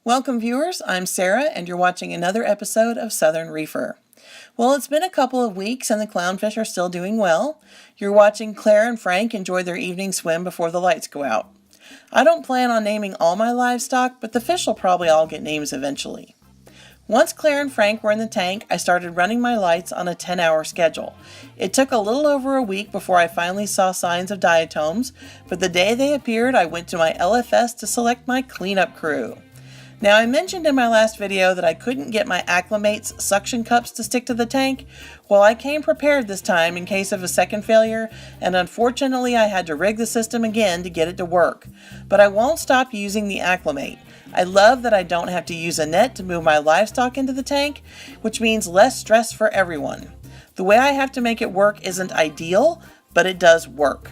Welcome viewers, I'm Sarah and you're watching another episode of Southern Reefer. Well, it's been a couple of weeks and the clownfish are still doing well. You're watching Claire and Frank enjoy their evening swim before the lights go out. I don't plan on naming all my livestock, but the fish will probably all get names eventually. Once Claire and Frank were in the tank, I started running my lights on a 10-hour schedule. It took a little over a week before I finally saw signs of diatoms, but the day they appeared, I went to my LFS to select my cleanup crew. Now, I mentioned in my last video that I couldn't get my Acclimate's suction cups to stick to the tank. Well, I came prepared this time in case of a second failure, and unfortunately I had to rig the system again to get it to work. But I won't stop using the Acclimate. I love that I don't have to use a net to move my livestock into the tank, which means less stress for everyone. The way I have to make it work isn't ideal, but it does work.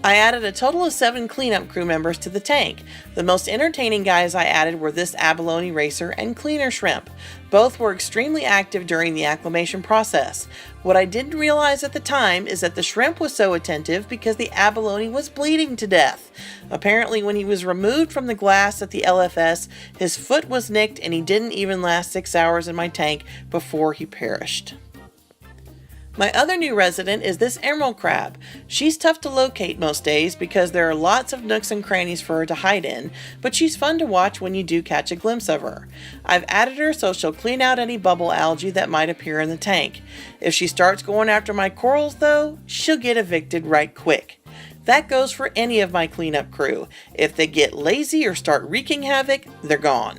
I added a total of 7 cleanup crew members to the tank. The most entertaining guys I added were this abalone racer and cleaner shrimp. Both were extremely active during the acclimation process. What I didn't realize at the time is that the shrimp was so attentive because the abalone was bleeding to death. Apparently when he was removed from the glass at the LFS, his foot was nicked and he didn't even last 6 hours in my tank before he perished. My other new resident is this emerald crab. She's tough to locate most days because there are lots of nooks and crannies for her to hide in, but she's fun to watch when you do catch a glimpse of her. I've added her so she'll clean out any bubble algae that might appear in the tank. If she starts going after my corals though, she'll get evicted right quick. That goes for any of my cleanup crew. If they get lazy or start wreaking havoc, they're gone.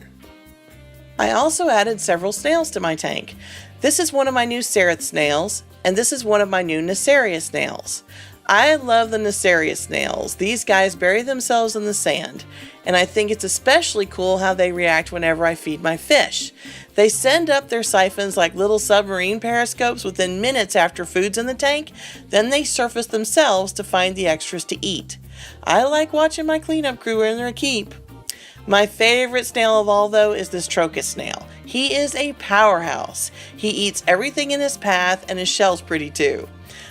I also added several snails to my tank. This is one of my new Sereth snails, and this is one of my new Nacerius snails. I love the Nacerius snails. These guys bury themselves in the sand, and I think it's especially cool how they react whenever I feed my fish. They send up their siphons like little submarine periscopes within minutes after food's in the tank, then they surface themselves to find the extras to eat. I like watching my cleanup crew earn their keep. My favorite snail of all, though, is this Trochus snail. He is a powerhouse. He eats everything in his path, and his shell's pretty too.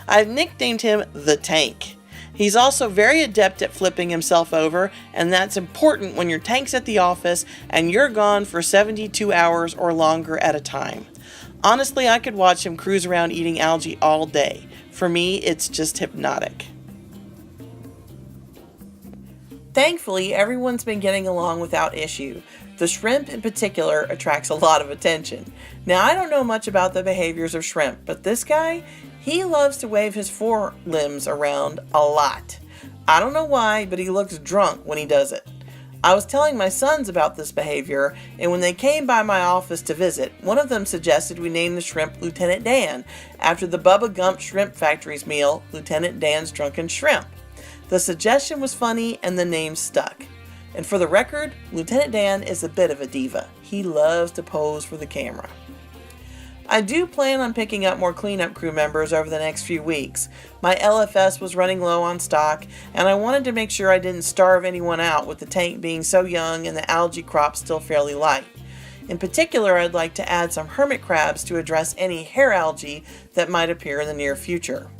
I've nicknamed him the Tank. He's also very adept at flipping himself over, and that's important when your tank's at the office and you're gone for 72 hours or longer at a time. Honestly, I could watch him cruise around eating algae all day. For me, it's just hypnotic. Thankfully, everyone's been getting along without issue. The shrimp in particular attracts a lot of attention. Now, I don't know much about the behaviors of shrimp, but this guy, he loves to wave his forelimbs around a lot. I don't know why, but he looks drunk when he does it. I was telling my sons about this behavior, and when they came by my office to visit, one of them suggested we name the shrimp Lieutenant Dan, after the Bubba Gump Shrimp Factory's meal, Lieutenant Dan's Drunken Shrimp. The suggestion was funny and the name stuck. And for the record, Lieutenant Dan is a bit of a diva. He loves to pose for the camera. I do plan on picking up more cleanup crew members over the next few weeks. My LFS was running low on stock, and I wanted to make sure I didn't starve anyone out with the tank being so young and the algae crop still fairly light. In particular, I'd like to add some hermit crabs to address any hair algae that might appear in the near future.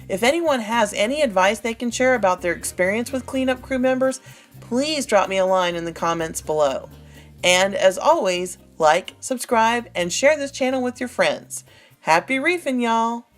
If anyone has any advice they can share about their experience with cleanup crew members, please drop me a line in the comments below. And as always, like, subscribe, and share this channel with your friends. Happy reefing, y'all!